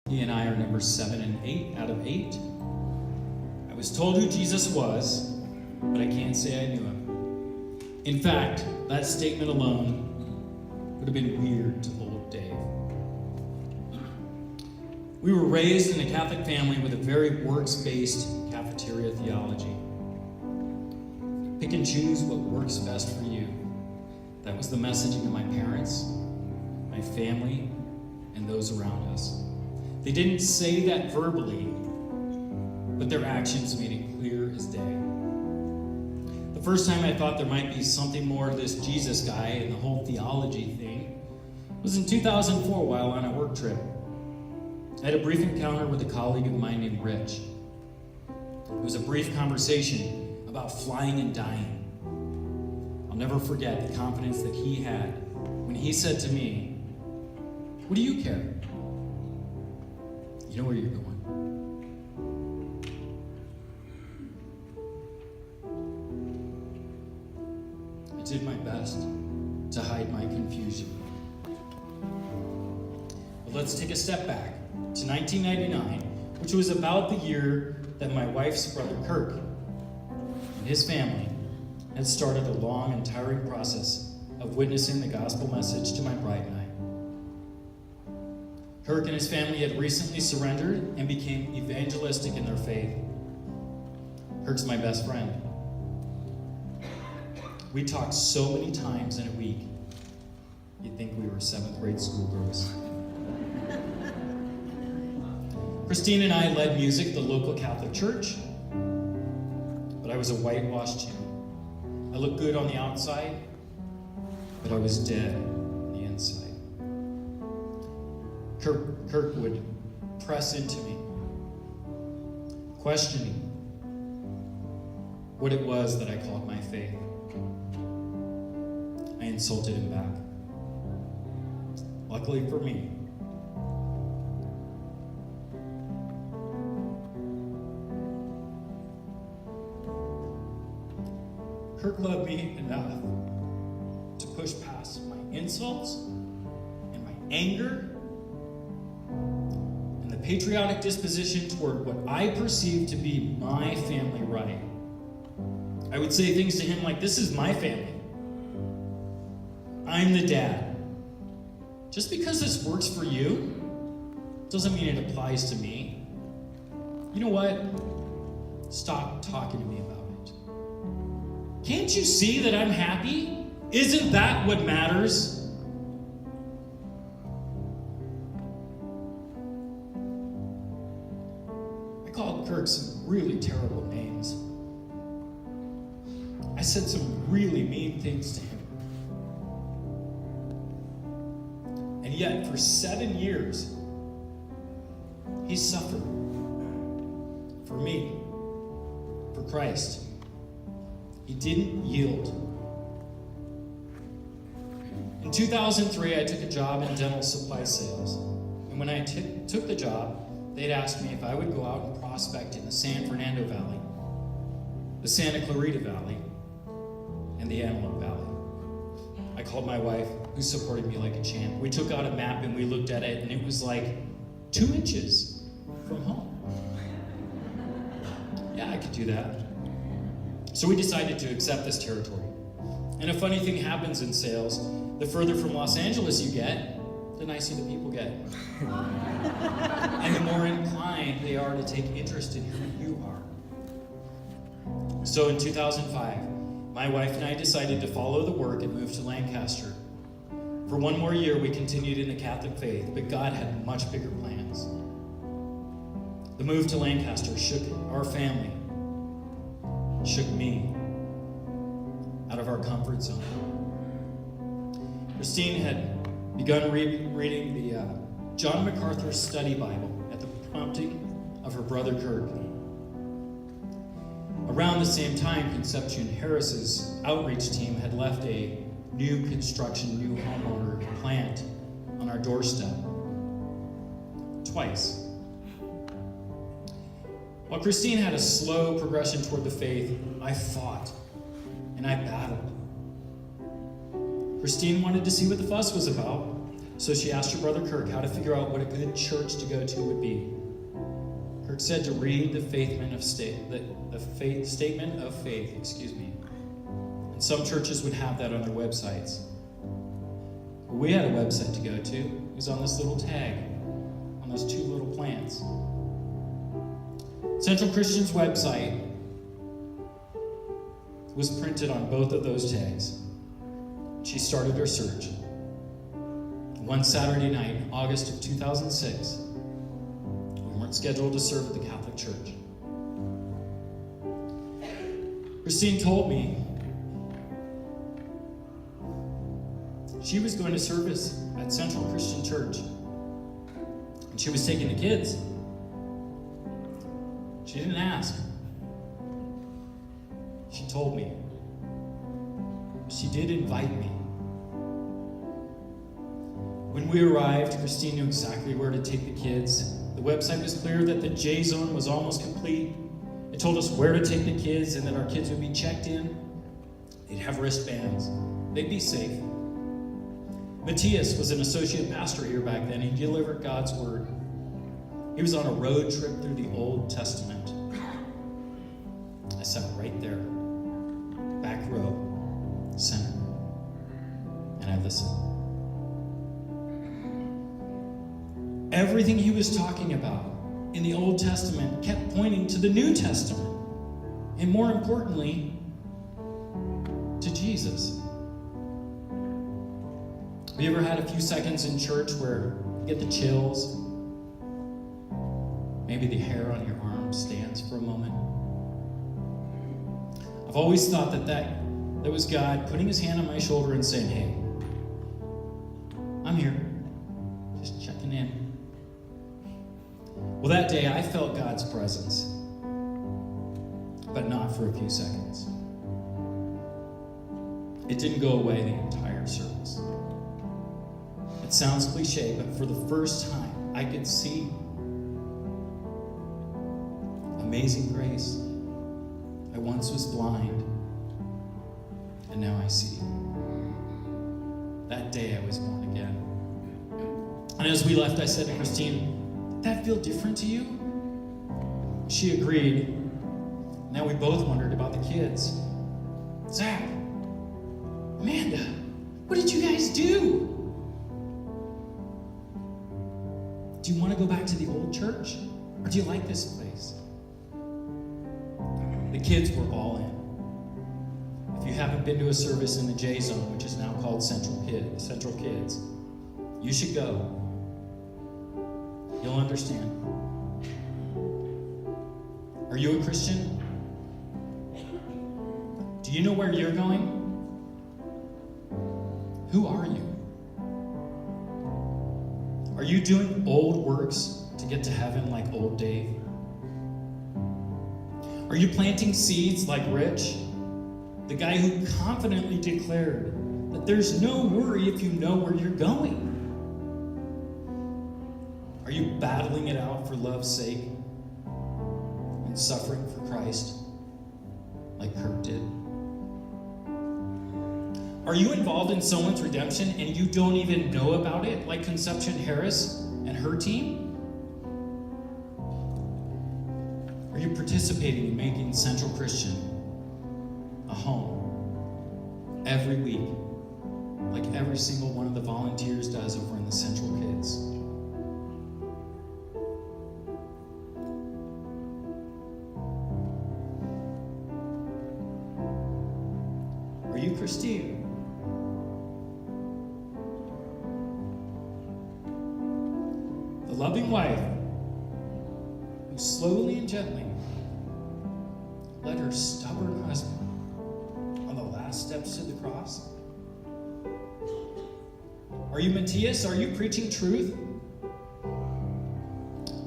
He and I are number 7 and 8 out of 8. I was told who Jesus was, but I can't say I knew him. In fact, that statement alone would have been weird to old Dave. We were raised in a Catholic family with a very works-based cafeteria theology. Pick and choose what works best for you. That was the messaging of my parents, my family, and those around us. They didn't say that verbally, but their actions made it clear as day. The first time I thought there might be something more to this Jesus guy and the whole theology thing was in 2004 while on a work trip. I had a brief encounter with a colleague of mine named Rich. It was a brief conversation about flying and dying. I'll never forget the confidence that he had when he said to me, "What do you care? You know where you're going." I did my best to hide my confusion. But let's take a step back to 1999, which was about the year that my wife's brother Kirk and his family had started a long and tiring process of witnessing the gospel message to my bride and I. Kirk and his family had recently surrendered and became evangelistic in their faith. Kirk's my best friend. We talked so many times in a week, you'd think we were 7th grade schoolgirls. Christine and I led music at the local Catholic church, but I was a whitewashed Jew. I looked good on the outside, but I was dead on the inside. Kirk would press into me, questioning what it was that I called my faith. I insulted him back. Luckily for me, Kirk loved me enough to push past my insults and my anger and the patriotic disposition toward what I perceived to be my family right. I would say things to him like, "This is my family. I'm the dad. Just because this works for you doesn't mean it applies to me. You know what? Stop talking to me about it. Can't you see that I'm happy? Isn't that what matters?" I called Kirk some really terrible names. I said some really mean things to him. And yet, for 7 years, he suffered for me, for Christ. He didn't yield. In 2003, I took a job in dental supply sales. And when I took the job, they'd asked me if I would go out and prospect in the San Fernando Valley, the Santa Clarita Valley, and the Antelope Valley. I called my wife, who supported me like a champ. We took out a map and we looked at it, and it was like 2 inches from home. Yeah, I could do that. So we decided to accept this territory. And a funny thing happens in sales. The further from Los Angeles you get, the nicer the people get. And the more inclined they are to take interest in who you are. So in 2005, my wife and I decided to follow the work and move to Lancaster. For 1 more year, we continued in the Catholic faith, but God had much bigger plans. The move to Lancaster shook our family, shook me out of our comfort zone. Christine had begun reading the John MacArthur Study Bible at the prompting of her brother Kirk. Around the same time, Concepcion Harris's outreach team had left a new homeowner plant on our doorstep. Twice. While Christine had a slow progression toward the faith, I fought and I battled. Christine wanted to see what the fuss was about. So she asked her brother Kirk how to figure out what a good church to go to would be. Kirk said to read the statement of faith, And some churches would have that on their websites. But we had a website to go to. It was on this little tag, on those two little plants. Central Christian's website was printed on both of those tags. She started her search. One Saturday night, in August of 2006, we weren't scheduled to serve at the Catholic Church. Christine told me she was going to service at Central Christian Church, and she was taking the kids. She didn't ask. She told me. She did invite me. When we arrived, Christine knew exactly where to take the kids. The website was clear that the J zone was almost complete. It told us where to take the kids and that our kids would be checked in. They'd have wristbands. They'd be safe. Matthias was an associate pastor here back then. He delivered God's word. He was on a road trip through the Old Testament. I sat right there, back row, center, and I listened. Everything he was talking about in the Old Testament kept pointing to the New Testament, and more importantly, to Jesus. Have you ever had a few seconds in church where you get the chills? Maybe the hair on your arm stands for a moment. I've always thought that was God putting his hand on my shoulder and saying, "Hey, I'm here, just checking in." Well, that day I felt God's presence, but not for a few seconds. It didn't go away the entire service. It sounds cliche, but for the first time, I could see amazing grace. I once was blind, and now I see. That day I was born again. And as we left, I said to Christine, "Did that feel different to you?" She agreed. Now we both wondered about the kids. "Zach, Amanda, what did you guys do? Do you want to go back to the old church? Or do you like this place?" The kids were all in. If you haven't been to a service in the J Zone, which is now called Central Kids, you should go. You'll understand. Are you a Christian? Do you know where you're going? Who are you? Are you doing old works to get to heaven like old Dave? Are you planting seeds like Rich, the guy who confidently declared that there's no worry if you know where you're going? Are you battling it out for love's sake and suffering for Christ like Kirk did? Are you involved in someone's redemption and you don't even know about it, like Conception Harris and her team? Are you participating in making Central Christian a home every week, like every single one of the volunteers does over in the Central Kids? Are you Christine? The loving wife who slowly and gently led her stubborn husband on the last steps to the cross? Are you Matthias? Are you preaching truth?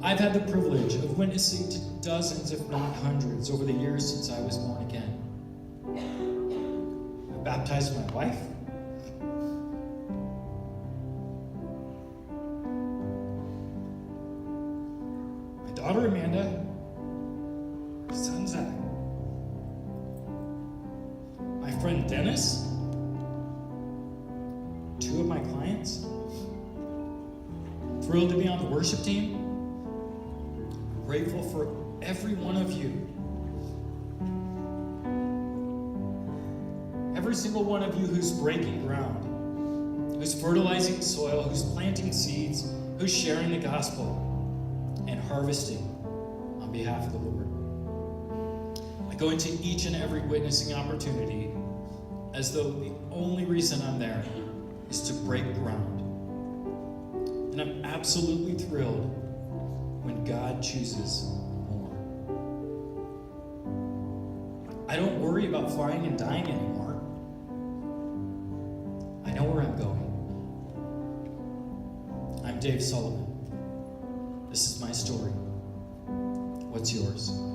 I've had the privilege of witnessing to dozens, if not hundreds, over the years since I was born again. I baptized my wife. My daughter Amanda. My son Zach. My friend Dennis. 2 of my clients. thrilled to be on the worship team. Grateful for every one of you. Every single one of you who's breaking ground, who's fertilizing soil, who's planting seeds, who's sharing the gospel and harvesting on behalf of the Lord. I go into each and every witnessing opportunity as though the only reason I'm there is to break ground. And I'm absolutely thrilled when God chooses more. I don't worry about flying and dying anymore. I know where I'm going. I'm Dave Sullivan. This is my story. What's yours?